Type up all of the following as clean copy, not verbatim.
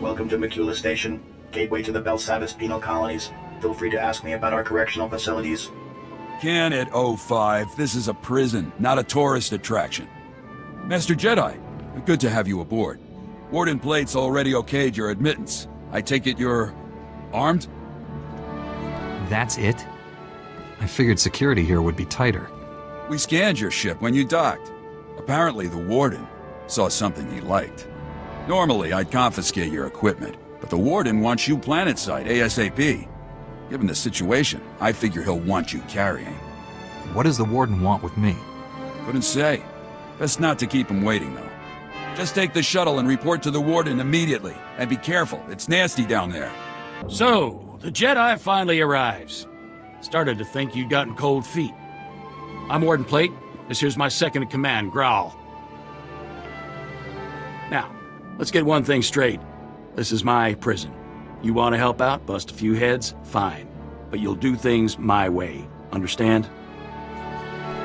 Welcome to Macula Station, gateway to the Belsavis penal colonies. Feel free to ask me about our correctional facilities. Can at 05. This is a prison, not a tourist attraction. Master Jedi, good to have you aboard. Warden Plate's already okayed your admittance. I take it you're armed? That's it? I figured security here would be tighter. We scanned your ship when you docked. Apparently the Warden saw something he liked. Normally, I'd confiscate your equipment, but the Warden wants you planetside ASAP. Given the situation, I figure he'll want you carrying. What does the Warden want with me? Couldn't say. Best not to keep him waiting, though. Just take the shuttle and report to the Warden immediately. And be careful, it's nasty down there. So, the Jedi finally arrives. Started to think you'd gotten cold feet. I'm Warden Plate. This here's my second-in-command, Growl. Now, let's get one thing straight. This is my prison. You want to help out, bust a few heads, fine. But you'll do things my way. Understand?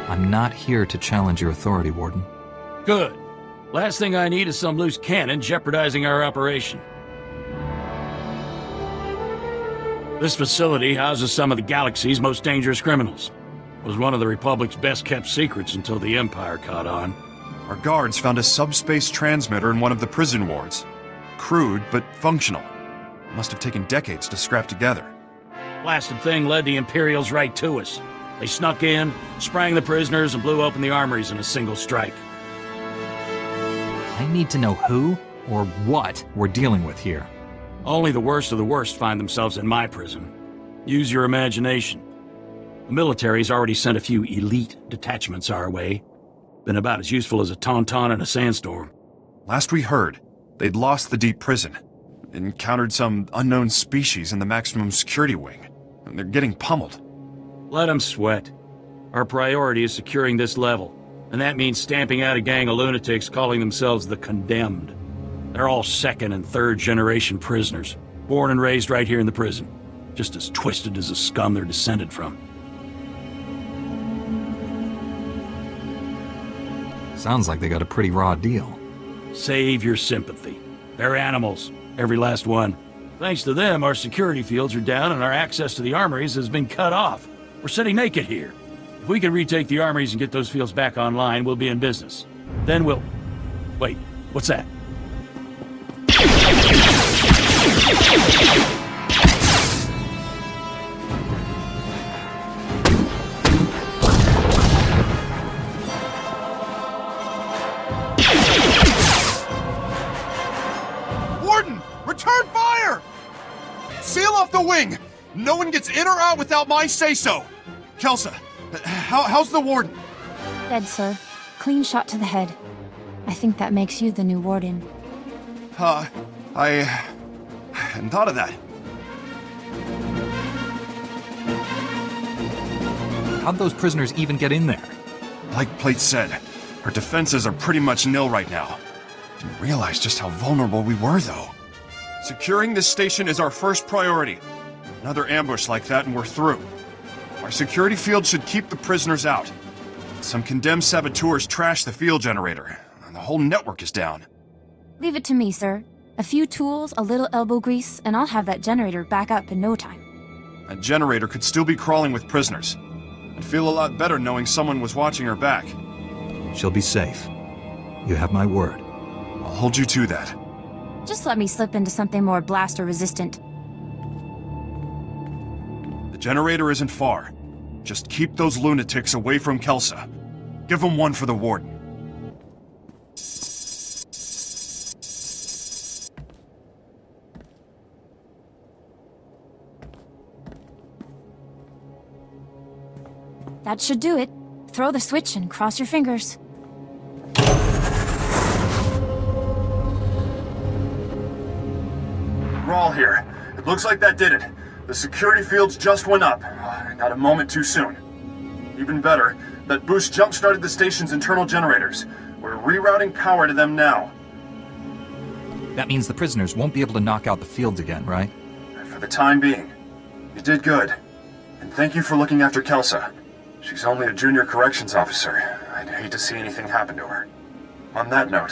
I'm not here to challenge your authority, Warden. Good. Last thing I need is some loose cannon jeopardizing our operation. This facility houses some of the galaxy's most dangerous criminals. It was one of the Republic's best-kept secrets until the Empire caught on. Our guards found a subspace transmitter in one of the prison wards. Crude, but functional. Must have taken decades to scrap together. Blasted thing led the Imperials right to us. They snuck in, sprang the prisoners, and blew open the armories in a single strike. I need to know who or what we're dealing with here. Only the worst of the worst find themselves in my prison. Use your imagination. The military's already sent a few elite detachments our way. Been about as useful as a tauntaun in a sandstorm. Last we heard, they'd lost the deep prison. Encountered some unknown species in the maximum security wing. And they're getting pummeled. Let them sweat. Our priority is securing this level. And that means stamping out a gang of lunatics calling themselves the Condemned. They're all second and third generation prisoners. Born and raised right here in the prison. Just as twisted as the scum they're descended from. Sounds like they got a pretty raw deal. Save your sympathy. They're animals. Every last one. Thanks to them, our security fields are down and our access to the armories has been cut off. We're sitting naked here. If we can retake the armories and get those fields back online, we'll be in business. Then we'll... Wait, what's that? Warden! Return fire! Seal off the wing! No one gets in or out without my say-so! Kelsa, how's the Warden? Dead, sir. Clean shot to the head. I think that makes you the new Warden. I hadn't thought of that. How'd those prisoners even get in there? Like Plate said, our defenses are pretty much nil right now. Didn't realize just how vulnerable we were, though. Securing this station is our first priority. Another ambush like that and we're through. Our security field should keep the prisoners out. Some condemned saboteurs trashed the field generator, and the whole network is down. Leave it to me, sir. A few tools, a little elbow grease, and I'll have that generator back up in no time. That generator could still be crawling with prisoners. I'd feel a lot better knowing someone was watching her back. She'll be safe. You have my word. I'll hold you to that. Just let me slip into something more blaster-resistant. The generator isn't far. Just keep those lunatics away from Kelsa. Give them one for the Warden. That should do it. Throw the switch and cross your fingers. We're all here. It looks like that did it. The security fields just went up. Not a moment too soon. Even better, that boost jump-started the station's internal generators. We're rerouting power to them now. That means the prisoners won't be able to knock out the fields again, right? For the time being. You did good. And thank you for looking after Kelsa. She's only a junior corrections officer. I'd hate to see anything happen to her. On that note,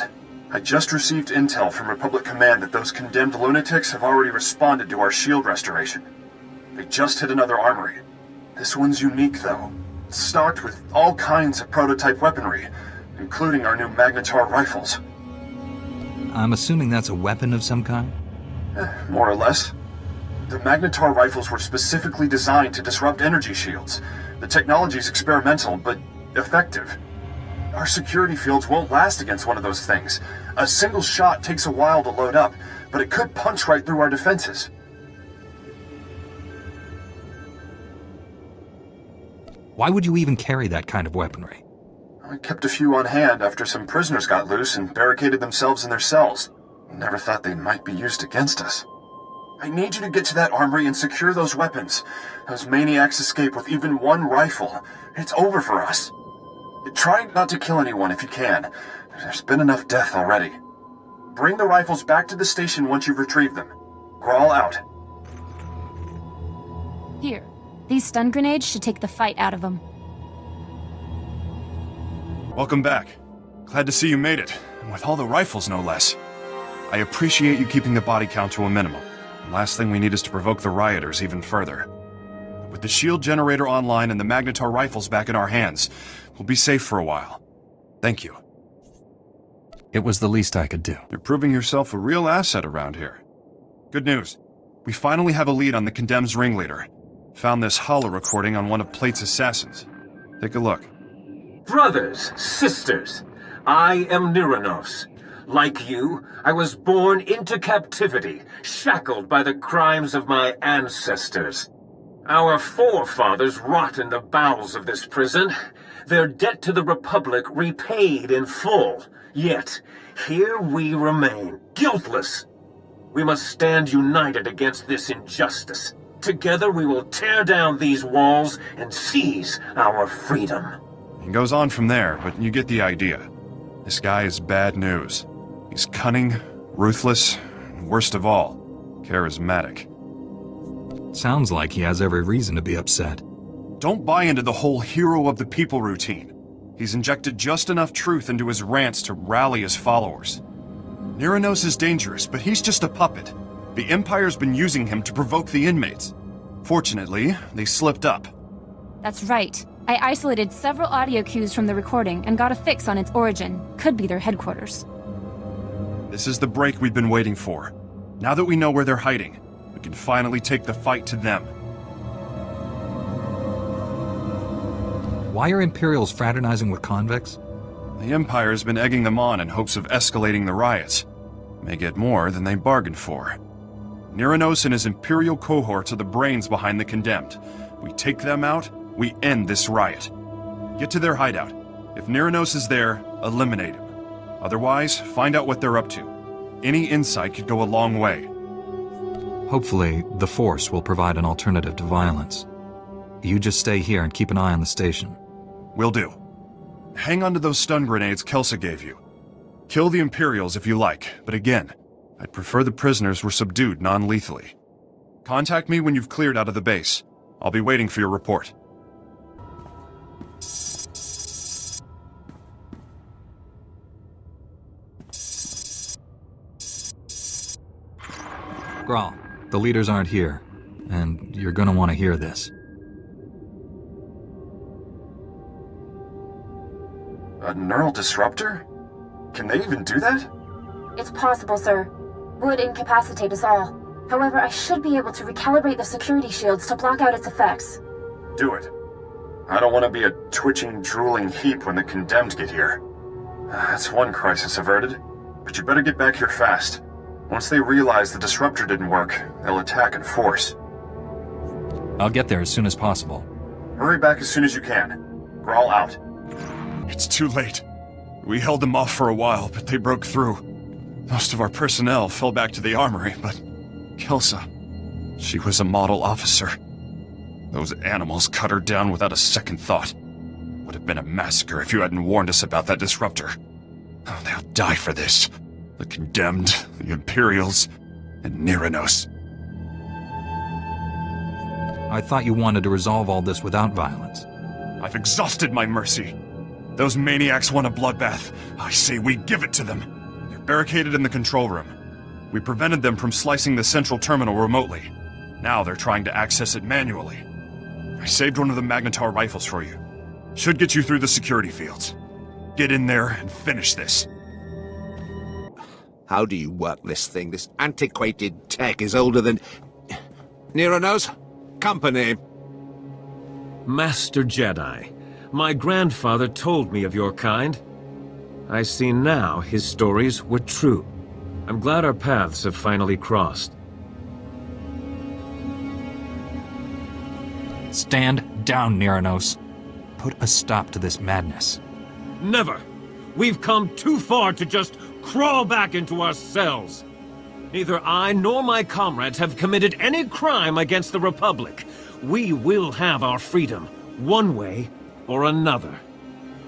I just received intel from Republic Command that those condemned lunatics have already responded to our shield restoration. They just hit another armory. This one's unique, though. It's stocked with all kinds of prototype weaponry, including our new Magnetar rifles. I'm assuming that's a weapon of some kind? More or less. The Magnetar rifles were specifically designed to disrupt energy shields. The technology's experimental, but effective. Our security fields won't last against one of those things. A single shot takes a while to load up, but it could punch right through our defenses. Why would you even carry that kind of weaponry? I kept a few on hand after some prisoners got loose and barricaded themselves in their cells. Never thought they might be used against us. I need you to get to that armory and secure those weapons. Those maniacs escape with even one rifle. It's over for us. Try not to kill anyone if you can. There's been enough death already. Bring the rifles back to the station once you've retrieved them. Crawl out. Here. These stun grenades should take the fight out of them. Welcome back. Glad to see you made it, and with all the rifles no less. I appreciate you keeping the body count to a minimum. The last thing we need is to provoke the rioters even further. With the shield generator online and the Magnetar rifles back in our hands, we'll be safe for a while. Thank you. It was the least I could do. You're proving yourself a real asset around here. Good news. We finally have a lead on the Condemned's ringleader. Found this holo recording on one of Plate's assassins. Take a look. Brothers, sisters, I am Niranos. Like you, I was born into captivity, shackled by the crimes of my ancestors. Our forefathers rot in the bowels of this prison, their debt to the Republic repaid in full. Yet, here we remain, guiltless. We must stand united against this injustice. Together we will tear down these walls and seize our freedom. It goes on from there, but you get the idea. This guy is bad news. He's cunning, ruthless, and worst of all, charismatic. Sounds like he has every reason to be upset. Don't buy into the whole hero of the people routine. He's injected just enough truth into his rants to rally his followers. Niranos is dangerous, but he's just a puppet. The Empire's been using him to provoke the inmates. Fortunately, they slipped up. That's right. I isolated several audio cues from the recording and got a fix on its origin. Could be their headquarters. This is the break we've been waiting for. Now that we know where they're hiding, we can finally take the fight to them. Why are Imperials fraternizing with convicts? The Empire's been egging them on in hopes of escalating the riots. May get more than they bargained for. Niranos and his Imperial cohorts are the brains behind the Condemned. We take them out, we end this riot. Get to their hideout. If Niranos is there, eliminate him. Otherwise, find out what they're up to. Any insight could go a long way. Hopefully, the Force will provide an alternative to violence. You just stay here and keep an eye on the station. Will do. Hang on to those stun grenades Kelsa gave you. Kill the Imperials if you like, but again, I'd prefer the prisoners were subdued non-lethally. Contact me when you've cleared out of the base. I'll be waiting for your report. Grawl, the leaders aren't here, and you're gonna want to hear this. A neural disruptor? Can they even do that? It's possible, sir. Would incapacitate us all. However, I should be able to recalibrate the security shields to block out its effects. Do it. I don't want to be a twitching, drooling heap when the Condemned get here. That's one crisis averted, but you better get back here fast. Once they realize the disruptor didn't work, they'll attack in force. I'll get there as soon as possible. Hurry back as soon as you can. Grawl out. It's too late. We held them off for a while, but they broke through. Most of our personnel fell back to the armory, but Kelsa, she was a model officer. Those animals cut her down without a second thought. Would have been a massacre if you hadn't warned us about that disruptor. Oh, they'll die for this. The Condemned, the Imperials, and Niranos. I thought you wanted to resolve all this without violence. I've exhausted my mercy. Those maniacs want a bloodbath. I say we give it to them. They're barricaded in the control room. We prevented them from slicing the central terminal remotely. Now they're trying to access it manually. I saved one of the Magnetar rifles for you. Should get you through the security fields. Get in there and finish this. How do you work this thing? This antiquated tech is older than... Neronos? Company. Master Jedi, my grandfather told me of your kind. I see now his stories were true. I'm glad our paths have finally crossed. Stand down, Neronos. Put a stop to this madness. Never! We've come too far to just crawl back into our cells. Neither I nor my comrades have committed any crime against the Republic. We will have our freedom, one way or another.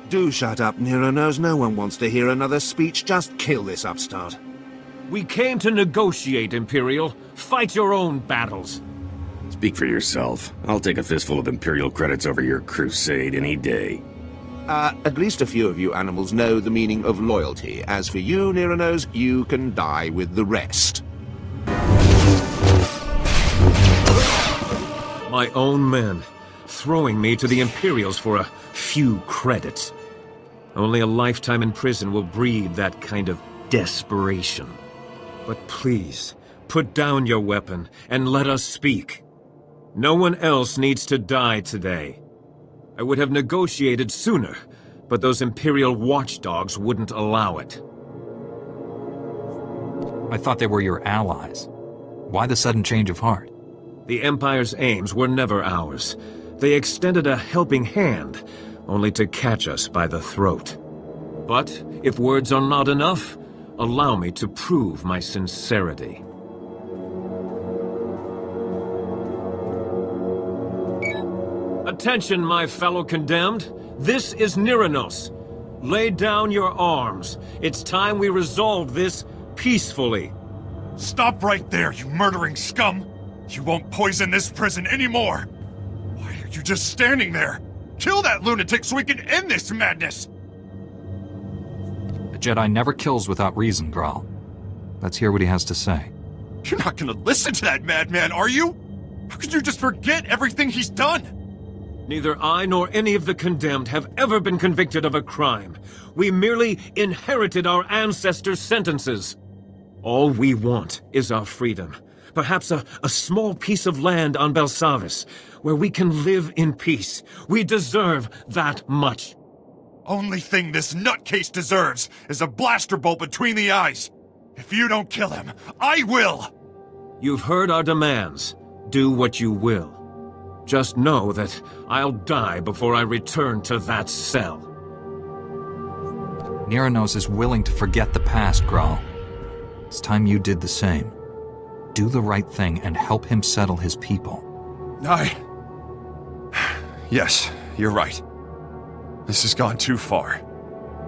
Do shut up, Neronos. No one wants to hear another speech. Just kill this upstart. We came to negotiate, Imperial. Fight your own battles. Speak for yourself. I'll take a fistful of Imperial credits over your crusade any day. At least a few of you animals know the meaning of loyalty. As for you, Neronos, you can die with the rest. My own men, throwing me to the Imperials for a few credits. Only a lifetime in prison will breed that kind of desperation. But please, put down your weapon and let us speak. No one else needs to die today. I would have negotiated sooner, but those Imperial watchdogs wouldn't allow it. I thought they were your allies. Why the sudden change of heart? The Empire's aims were never ours. They extended a helping hand, only to catch us by the throat. But if words are not enough, allow me to prove my sincerity. Attention, my fellow condemned. This is Neronos. Lay down your arms. It's time we resolve this peacefully. Stop right there, you murdering scum! You won't poison this prison anymore! Why are you just standing there? Kill that lunatic so we can end this madness! A Jedi never kills without reason, Graal. Let's hear what he has to say. You're not gonna listen to that madman, are you? How could you just forget everything he's done? Neither I nor any of the condemned have ever been convicted of a crime. We merely inherited our ancestors' sentences. All we want is our freedom. Perhaps a small piece of land on Belsavis, where we can live in peace. We deserve that much. Only thing this nutcase deserves is a blaster bolt between the eyes. If you don't kill him, I will! You've heard our demands. Do what you will. Just know that I'll die before I return to that cell. Neronos is willing to forget the past, Graal. It's time you did the same. Do the right thing and help him settle his people. Yes, you're right. This has gone too far.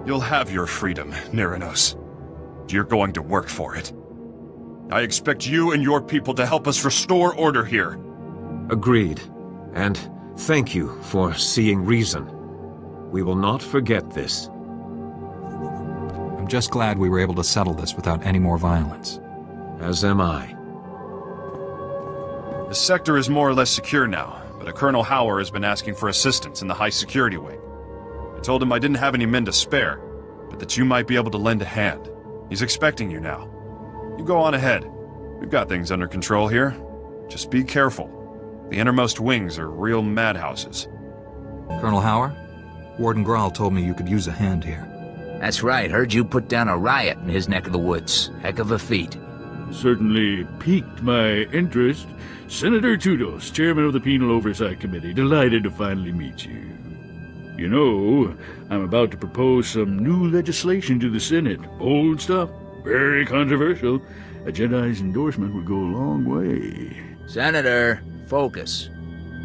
You'll have your freedom, Neronos. You're going to work for it. I expect you and your people to help us restore order here. Agreed. And thank you for seeing reason. We will not forget this. I'm just glad we were able to settle this without any more violence. As am I. The sector is more or less secure now, but a Colonel Hauer has been asking for assistance in the high security wing. I told him I didn't have any men to spare, but that you might be able to lend a hand. He's expecting you now. You go on ahead. We've got things under control here. Just be careful. The innermost wings are real madhouses. Colonel Hauer? Warden Graal told me you could use a hand here. That's right, heard you put down a riot in his neck of the woods. Heck of a feat. Certainly piqued my interest. Senator Tudos, chairman of the Penal Oversight Committee, delighted to finally meet you. You know, I'm about to propose some new legislation to the Senate. Bold stuff, very controversial. A Jedi's endorsement would go a long way. Senator, focus.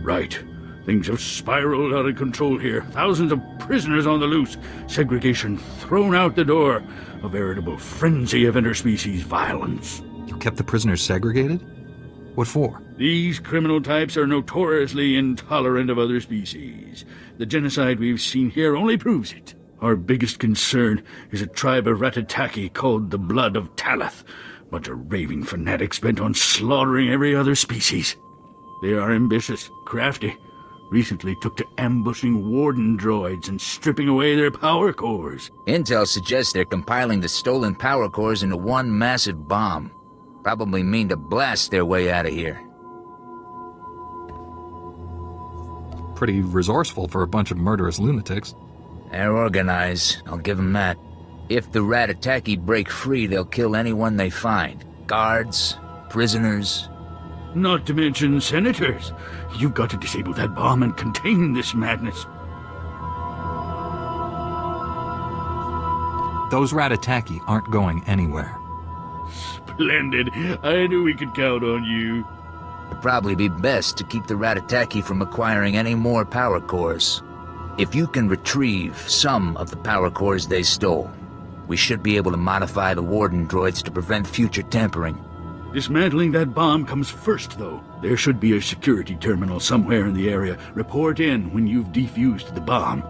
Right. Things have spiraled out of control here. Thousands of prisoners on the loose. Segregation thrown out the door. A veritable frenzy of interspecies violence. You kept the prisoners segregated? What for? These criminal types are notoriously intolerant of other species. The genocide we've seen here only proves it. Our biggest concern is a tribe of Ratataki called the Blood of Talath. Bunch of raving fanatics bent on slaughtering every other species. They are ambitious, crafty. Recently took to ambushing warden droids and stripping away their power cores. Intel suggests they're compiling the stolen power cores into one massive bomb. Probably mean to blast their way out of here. Pretty resourceful for a bunch of murderous lunatics. They're organized, I'll give them that. If the Ratataki break free, they'll kill anyone they find. Guards, prisoners. Not to mention senators. You've got to disable that bomb and contain this madness. Those Ratataki aren't going anywhere. Splendid. I knew we could count on you. It'd probably be best to keep the Ratataki from acquiring any more power cores. If you can retrieve some of the power cores they stole, we should be able to modify the warden droids to prevent future tampering. Dismantling that bomb comes first, though. There should be a security terminal somewhere in the area. Report in when you've defused the bomb.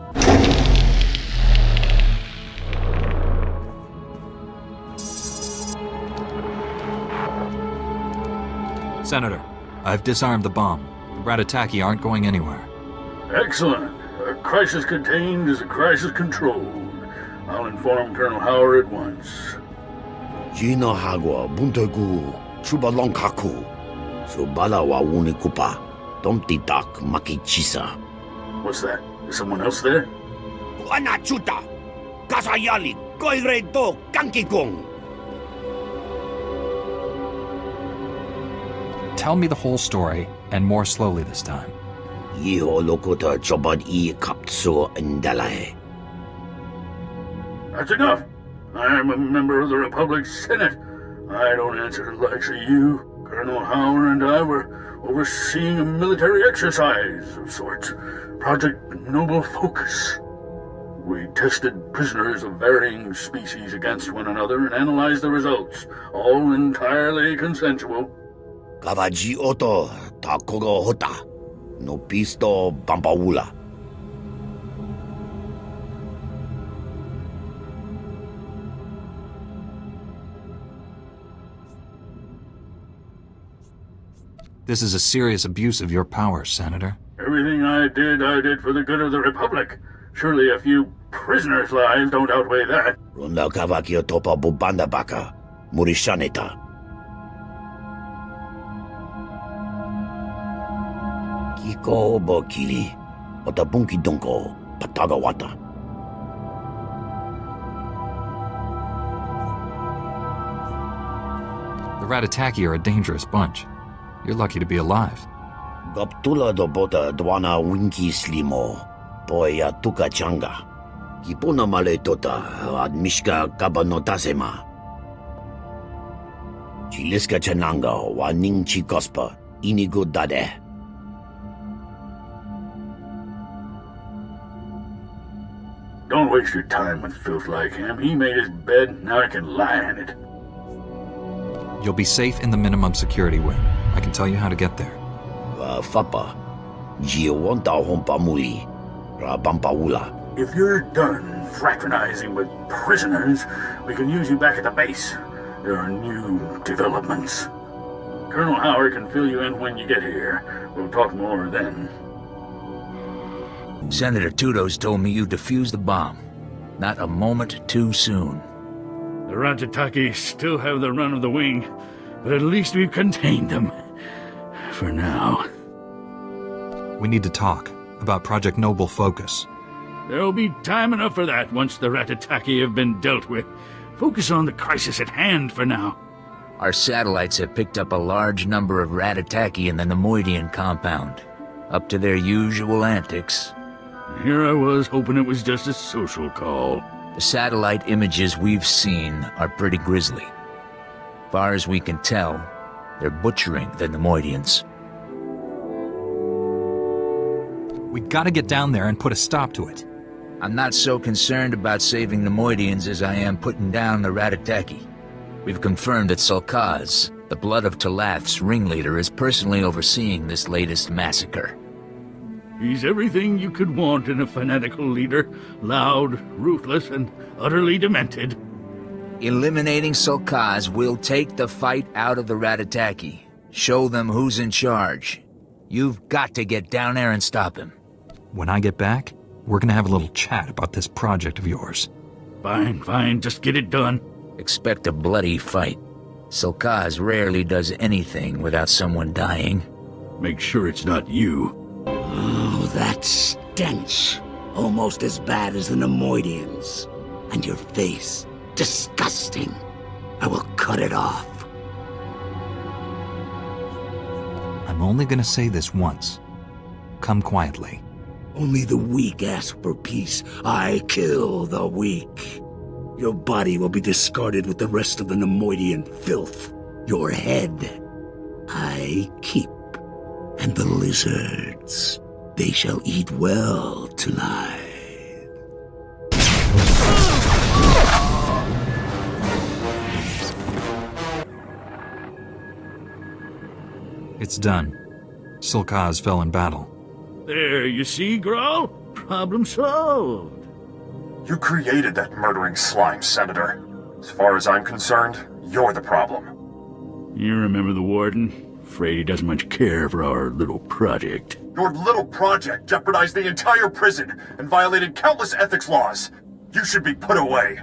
Senator, I've disarmed the bomb. The Ratataki aren't going anywhere. Excellent. A crisis contained is a crisis controlled. I'll inform Colonel Howard at once. Gina Hagwa Buntagu Chubalonkaku Subala wa Unikupa Domtitak Makichisa. What's that? Is someone else there? Anachuta Kasayali Koireto Kankikong. Tell me the whole story, and more slowly this time. Yiho Lokota Chobad E Kaptso Ndalae. That's enough. I'm a member of the Republic's Senate. I don't answer to the likes of you. Colonel Howard and I were overseeing a military exercise of sorts. Project Noble Focus. We tested prisoners of varying species against one another and analyzed the results. All entirely consensual. Kavaji Oto Takogo Hota No Pisto Bampaula. This is a serious abuse of your powers, Senator. Everything I did for the good of the Republic. Surely a few prisoners' lives don't outweigh that. Runda Kavakio Topa Bubanda Baka Murishaneta. Kiko Bokili Otabunki Donko Patagawata. The Ratataki are a dangerous bunch. You're lucky to be alive. Gaptula do bota dwana winki slimo, poya tuka changa. Kipuna male tota admishka kabanotasema. Chiliska chananga wa ningchi gospa inigo dade. Don't waste your time with filth like him. He made his bed, now I can lie in it. You'll be safe in the minimum security wing. I can tell you how to get there. Fapa, Giowanta Hompamuli, Rabampaula. If you're done fraternizing with prisoners, we can use you back at the base. There are new developments. Colonel Howard can fill you in when you get here. We'll talk more then. Senator Tudos told me you defused the bomb. Not a moment too soon. The Ratataki still have the run of the wing, but at least we've contained them. For now. We need to talk about Project Noble Focus. There'll be time enough for that once the Ratataki have been dealt with. Focus on the crisis at hand for now. Our satellites have picked up a large number of Ratataki in the Nemoidian compound. Up to their usual antics. Here I was, hoping it was just a social call. The satellite images we've seen are pretty grisly. Far as we can tell, they're butchering the Nemoidians. We gotta get down there and put a stop to it. I'm not so concerned about saving Nemoidians as I am putting down the Ratataki. We've confirmed that Sulkaz, the Blood of Talath's ringleader, is personally overseeing this latest massacre. He's everything you could want in a fanatical leader. Loud, ruthless, and utterly demented. Eliminating Sulkaz will take the fight out of the Ratataki. Show them who's in charge. You've got to get down there and stop him. When I get back, we're gonna have a little chat about this project of yours. Fine, just get it done. Expect a bloody fight. Sulkaz rarely does anything without someone dying. Make sure it's not you. Oh, that stench. Almost as bad as the Nemoidians. And your face. Disgusting. I will cut it off. I'm only gonna say this once. Come quietly. Only the weak ask for peace. I kill the weak. Your body will be discarded with the rest of the Nemoidian filth. Your head, I keep. And the lizards, they shall eat well tonight. It's done. Sulkaz fell in battle. There, you see, Grawl? Problem solved. You created that murdering slime, Senator. As far as I'm concerned, you're the problem. You remember the Warden? Afraid he doesn't much care for our little project. Your little project jeopardized the entire prison and violated countless ethics laws. You should be put away.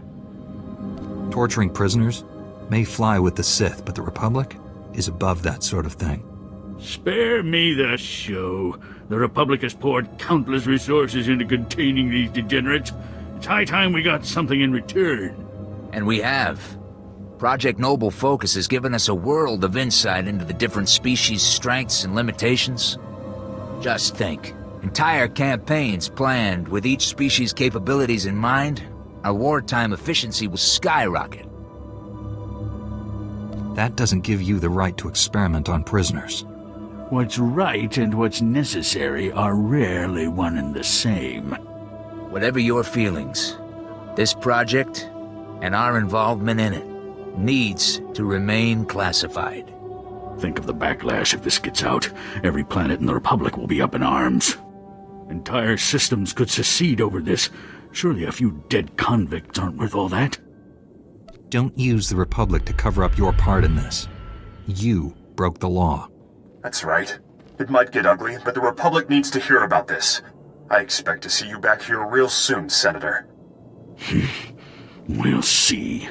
Torturing prisoners may fly with the Sith, but the Republic is above that sort of thing. Spare me the show. The Republic has poured countless resources into containing these degenerates. It's high time we got something in return. And we have. Project Noble Focus has given us a world of insight into the different species' strengths and limitations. Just think. Entire campaigns planned with each species' capabilities in mind, our wartime efficiency will skyrocket. That doesn't give you the right to experiment on prisoners. What's right and what's necessary are rarely one and the same. Whatever your feelings, this project, and our involvement in it, needs to remain classified. Think of the backlash if this gets out. Every planet in the Republic will be up in arms. Entire systems could secede over this. Surely a few dead convicts aren't worth all that. Don't use the Republic to cover up your part in this. You broke the law. That's right. It might get ugly, but the Republic needs to hear about this. I expect to see you back here real soon, Senator. We'll see.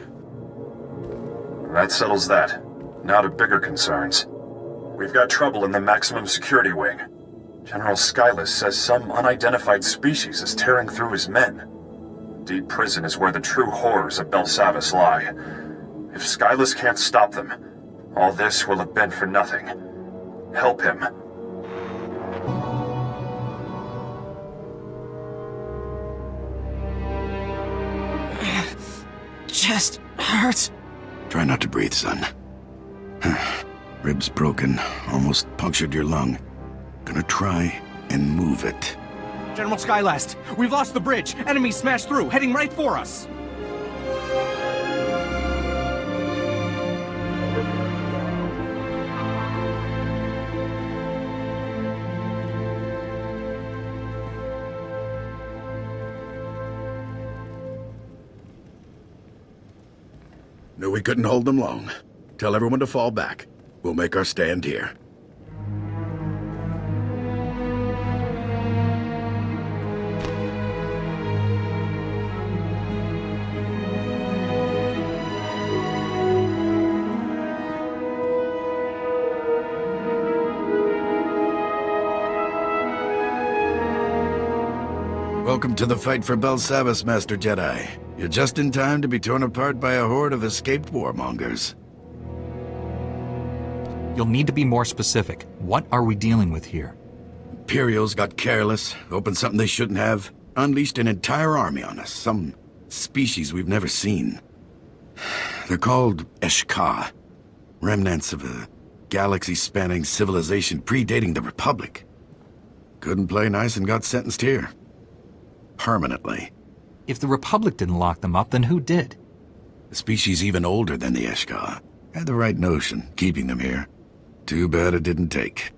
That settles that. Now to bigger concerns. We've got trouble in the maximum security wing. General Skylus says some unidentified species is tearing through his men. Deep prison is where the true horrors of Belsavis lie. If Skylus can't stop them, all this will have been for nothing. Help him. Chest hurts. Try not to breathe, son. Ribs broken, almost punctured your lung. Gonna try and move it. General Skylast, we've lost the bridge. Enemies smashed through, heading right for us. Knew we couldn't hold them long. Tell everyone to fall back. We'll make our stand here. Welcome to the fight for Belsavis, Master Jedi. You're just in time to be torn apart by a horde of escaped warmongers. You'll need to be more specific. What are we dealing with here? Imperials got careless, opened something they shouldn't have, unleashed an entire army on us, some species we've never seen. They're called Eshka, remnants of a galaxy-spanning civilization predating the Republic. Couldn't play nice and got sentenced here. Permanently. If the Republic didn't lock them up, then who did? A species even older than the Eshka. Had the right notion, keeping them here. Too bad it didn't take.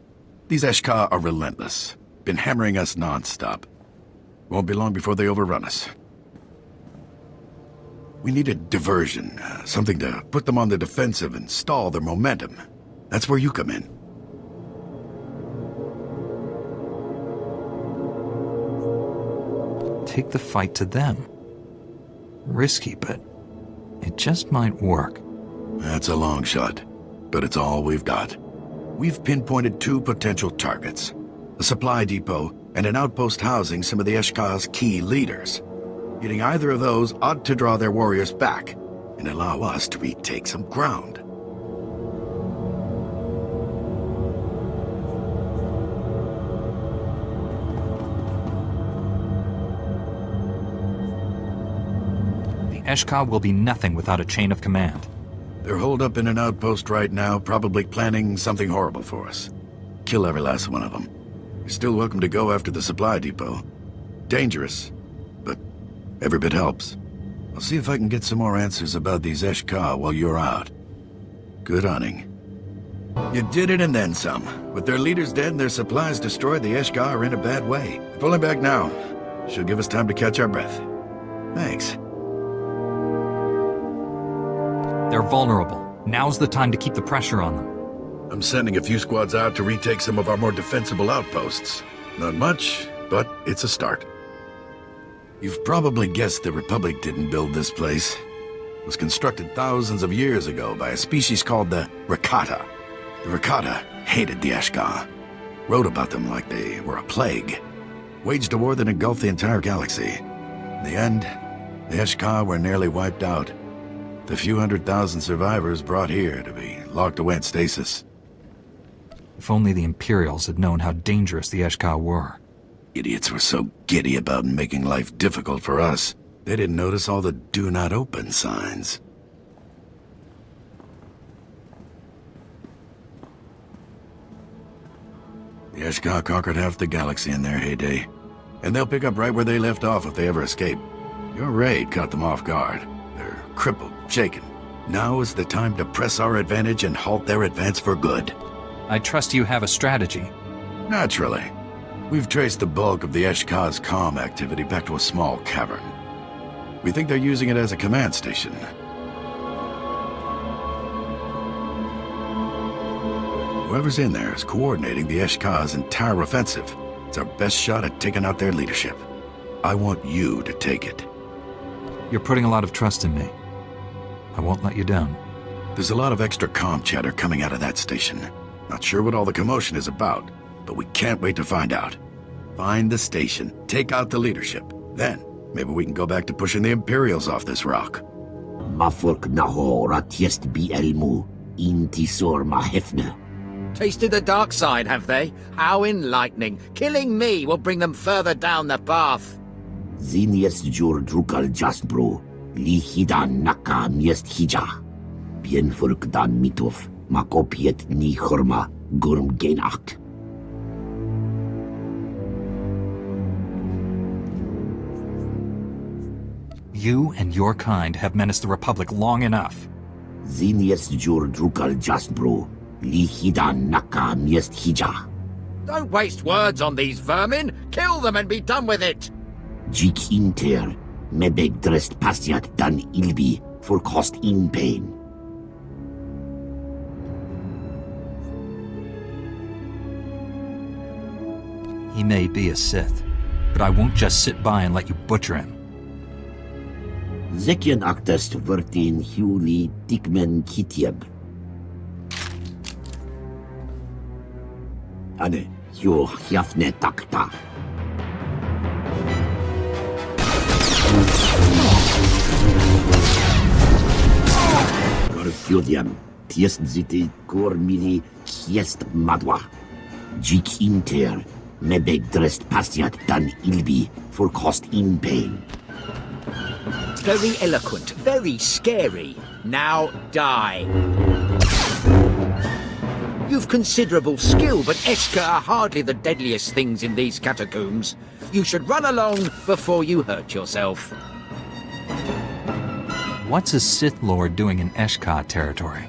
These Eshka are relentless. been hammering us non-stop. Won't be long before they overrun us. We need a diversion, something to put them on the defensive and stall their momentum. That's where you come in. Take the fight to them. Risky, but it just might work. That's a long shot, but it's all we've got. We've pinpointed 2 potential targets. A supply depot and an outpost housing some of the Eshka's key leaders. Getting either of those ought to draw their warriors back and allow us to retake some ground. The Eshka will be nothing without a chain of command. They're holed up in an outpost right now, probably planning something horrible for us. Kill every last one of them. You're still welcome to go after the supply depot. Dangerous, but every bit helps. I'll see if I can get some more answers about these Eshka while you're out. Good hunting. You did it and then some. With their leaders dead and their supplies destroyed, the Eshka are in a bad way. Pulling back now. Should give us time to catch our breath. Thanks. They're vulnerable. Now's the time to keep the pressure on them. I'm sending a few squads out to retake some of our more defensible outposts. Not much, but it's a start. You've probably guessed the Republic didn't build this place. It was constructed thousands of years ago by a species called the Rakata. The Rakata hated the Eshka, wrote about them like they were a plague, waged a war that engulfed the entire galaxy. In the end, the Eshka were nearly wiped out. The few 100,000 survivors brought here to be locked away in stasis. If only the Imperials had known how dangerous the Eshka were. Idiots were so giddy about making life difficult for us, they didn't notice all the do not open signs. The Eshka conquered half the galaxy in their heyday, and they'll pick up right where they left off if they ever escape. Your raid caught them off guard. They're crippled, shaken. Now is the time to press our advantage and halt their advance for good. I trust you have a strategy. Naturally. We've traced the bulk of the Eshka's comm activity back to a small cavern. We think they're using it as a command station. Whoever's in there is coordinating the Eshka's entire offensive. It's our best shot at taking out their leadership. I want you to take it. You're putting a lot of trust in me. I won't let you down. There's a lot of extra comm chatter coming out of that station. Not sure what all the commotion is about, but we can't wait to find out. Find the station, take out the leadership. Then, maybe we can go back to pushing the Imperials off this rock. Mafurk naho ratiest bi elmu, intisor mahefne. Tasted the dark side, have they? How enlightening. Killing me will bring them further down the path. Ziniest jur drukal jasbro, li hidan naka miest hija. Bien furk dan mitov, makopiet ni horma, gurm genak. You and your kind have menaced the Republic long enough. Ziniest jur drukal jasbro, li hidan naka miest hija. Don't waste words on these vermin. Kill them and be done with it. Jik inter, mebeg drest pasiat dan ilbi, for cost in pain. He may be a Sith, but I won't just sit by and let you butcher him. Zekian actest vertin huli tikmen kitieb. Ane, hio hiafne takta. Gorfiodiam, tiest ziti gormili kiest madwa. Jik inter, mebeg drest pasiat dan ilbi, for cost in pain. Very eloquent, very scary. Now die. You've considerable skill, but Eshka are hardly the deadliest things in these catacombs. You should run along before you hurt yourself. What's a Sith Lord doing in Eshka territory?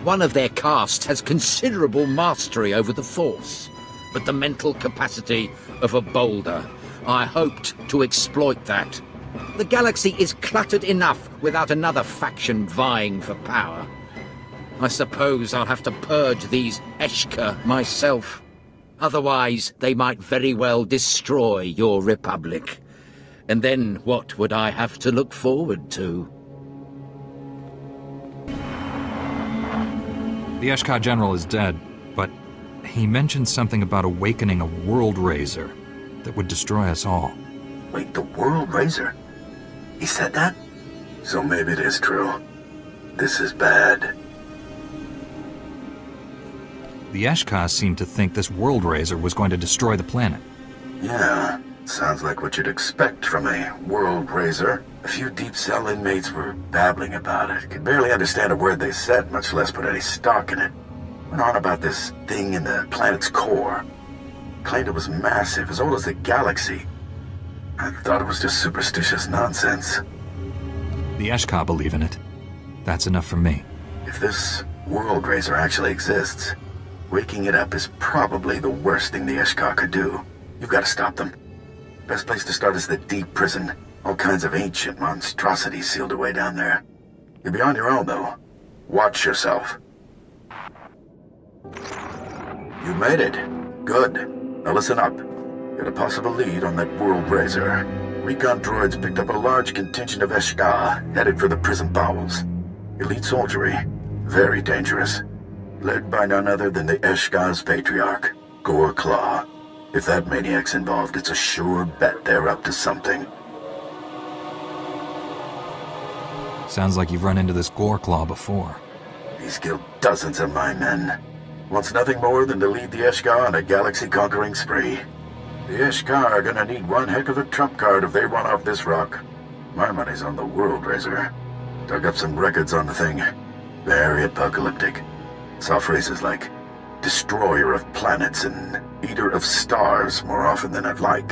One of their caste has considerable mastery over the Force, but the mental capacity of a boulder. I hoped to exploit that. The galaxy is cluttered enough without another faction vying for power. I suppose I'll have to purge these Eshka myself. Otherwise, they might very well destroy your republic. And then what would I have to look forward to? The Eshka general is dead, but he mentioned something about awakening a world raiser that would destroy us all. Wait, the World Razor? He said that? So maybe it is true. This is bad. The Eshka seemed to think this world raiser was going to destroy the planet. Yeah, sounds like what you'd expect from a World Razor. A few deep cell inmates were babbling about it. Could barely understand a word they said, much less put any stock in it. Went on about this thing in the planet's core. Claimed it was massive, as old as the galaxy. I thought it was just superstitious nonsense. The Eshka believe in it. That's enough for me. If this World Razor actually exists, waking it up is probably the worst thing the Eshka could do. You've got to stop them. Best place to start is the deep prison. All kinds of ancient monstrosities sealed away down there. You'll be on your own, though. Watch yourself. You made it. Good. Now listen up. Got a possible lead on that World Razor. Recon droids picked up a large contingent of Eshka, headed for the prison bowels. Elite soldiery. Very dangerous. Led by none other than the Eshka's patriarch, Gore Claw. If that maniac's involved, it's a sure bet they're up to something. Sounds like you've run into this Gore Claw before. He's killed dozens of my men. Wants nothing more than to lead the Eshka on a galaxy-conquering spree. The Eshka are gonna need one heck of a trump card if they run off this rock. My money's on the World Razor. Dug up some records on the thing. Very apocalyptic. Saw phrases like destroyer of planets and eater of stars more often than I'd like.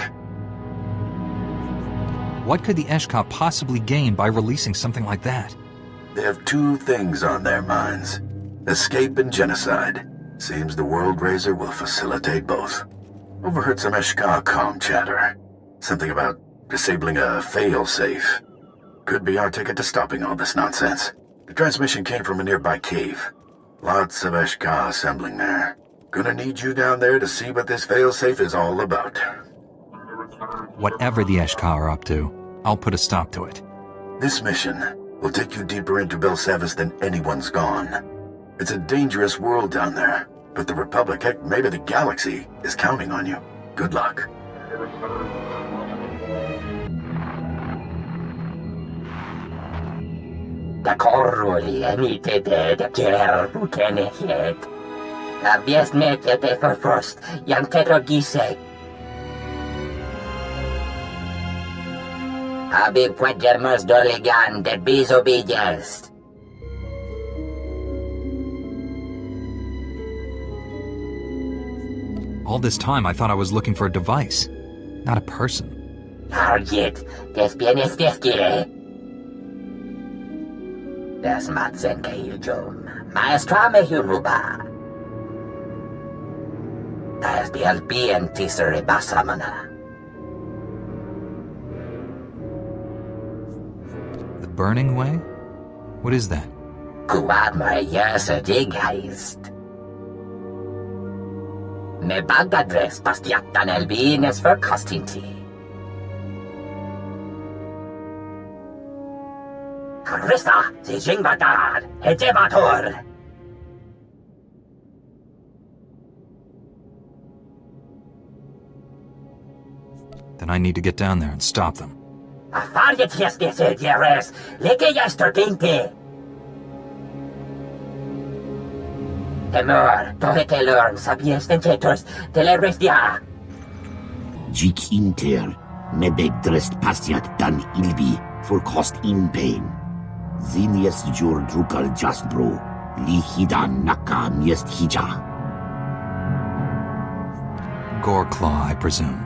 What could the Eshka possibly gain by releasing something like that? They have two things on their minds. Escape and genocide. Seems the World Razor will facilitate both. Overheard some Eshka comm chatter. Something about disabling a fail-safe. Could be our ticket to stopping all this nonsense. The transmission came from a nearby cave. Lots of Eshka assembling there. Gonna need you down there to see what this fail-safe is all about. Whatever the Eshka are up to, I'll put a stop to it. This mission will take you deeper into Belsavis than anyone's gone. It's a dangerous world down there, but the Republic, heck, maybe the galaxy, is counting on you. Good luck. Dakoruli emitted the care who can hit. Best make it for first, young Tetrogise. Abi puedermos doligan de bisobedience. All this time I thought I was looking for a device, not a person. Target, des bienes desquire. Das matzenke yujum, maestra me huruba. Das biel bien tisere basamana. The Burning Way? What is that? Kuad mar yasa digheist. Me bagadres bastiatan elbines for Costinti. Carissa, si jingvatad, hejevator. Then I need to get down there and stop them. Afarietias desedieres, leke yesterdinte. Temor, toretelorm sapiens tentetors, telerestia. Jik inter, nebegdrest pastiat dan ilbi, for cost in pain. Zinies jur drukal jasbro, lihida naka miest hija. Gore Claw, I presume.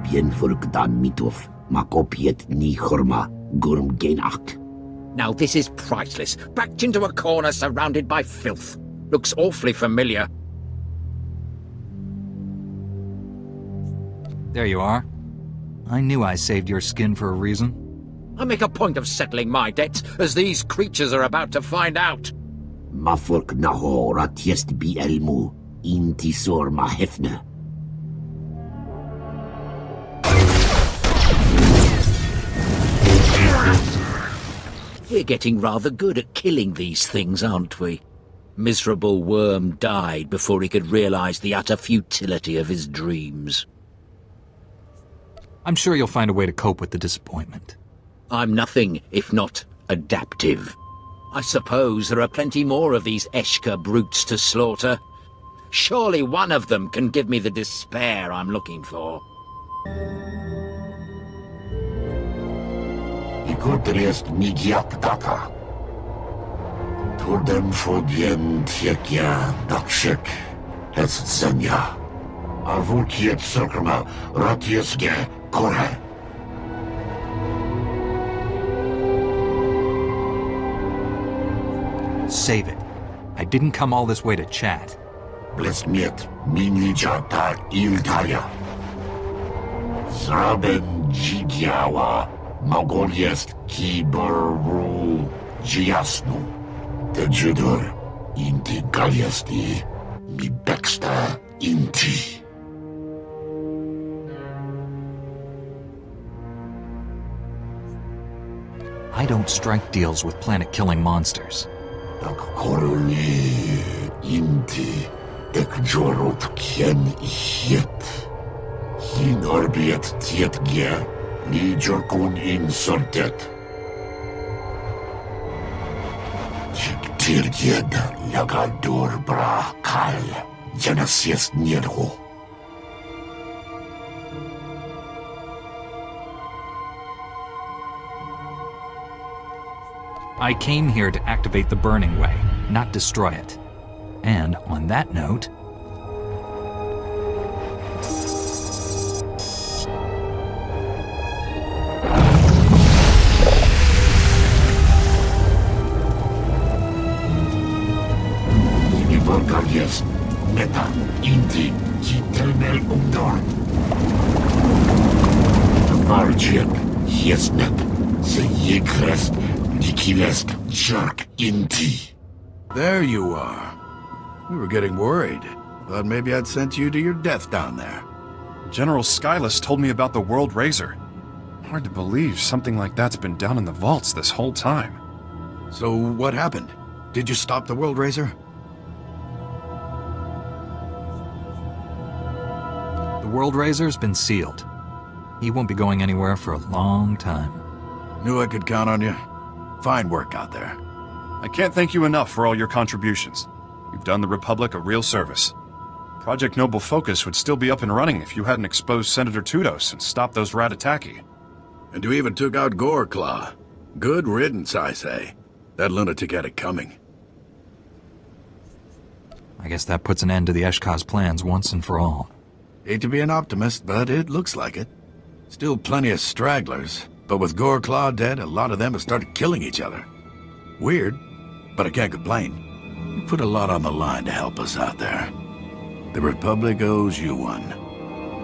Bien furkdan mitof, makopiet ni horma, gurm genach. Now this is priceless. Backed into a corner surrounded by filth. Looks awfully familiar. There you are. I knew I saved your skin for a reason. I make a point of settling my debts, as these creatures are about to find out. Mafurk naho ratiest bi elmu, intisor mahefne. We're getting rather good at killing these things, aren't we? Miserable worm died before he could realize the utter futility of his dreams. I'm sure you'll find a way to cope with the disappointment. I'm nothing if not adaptive. I suppose there are plenty more of these Eshka brutes to slaughter. Surely one of them can give me the despair I'm looking for. Ikudrest migiak daka. Turdem fodien tiekia dakshek. Hetsenya. Avulkiet circuma ratiesge kore. Save it. I didn't come all this way to chat. Blesmiet minija ta iltaya. Zraben jigiawa. Mogol jest kiboru jiasnu. Te judur inti galiasti mi beksta inti. I don't strike deals with planet-killing monsters. Koruli inti ekjorot kien ihet. Hin orbiet tietge li jorkun insortet. Jiktirged lagador bra kal janasies nierho. I came here to activate the Burning Way, not destroy it. And on that note... Jest meta inti kitelmel umdor. Varjek jestnet se jekrest likilest jerk inti. There you are. We were getting worried. Thought maybe I'd sent you to your death down there. General Skyless told me about the World Razor. Hard to believe something like that's been down in the vaults this whole time. So what happened? Did you stop the World Razor? The World Razor's been sealed. He won't be going anywhere for a long time. Knew I could count on you. Fine work out there. I can't thank you enough for all your contributions. You've done the Republic a real service. Project Noble Focus would still be up and running if you hadn't exposed Senator Tudos and stopped those Ratataki. And you even took out Goreclaw. Good riddance, I say. That lunatic had it coming. I guess that puts an end to the Eshka's plans once and for all. Hate to be an optimist, but it looks like it. Still plenty of stragglers, but with Goreclaw dead, a lot of them have started killing each other. Weird, but I can't complain. You put a lot on the line to help us out there. The Republic owes you one.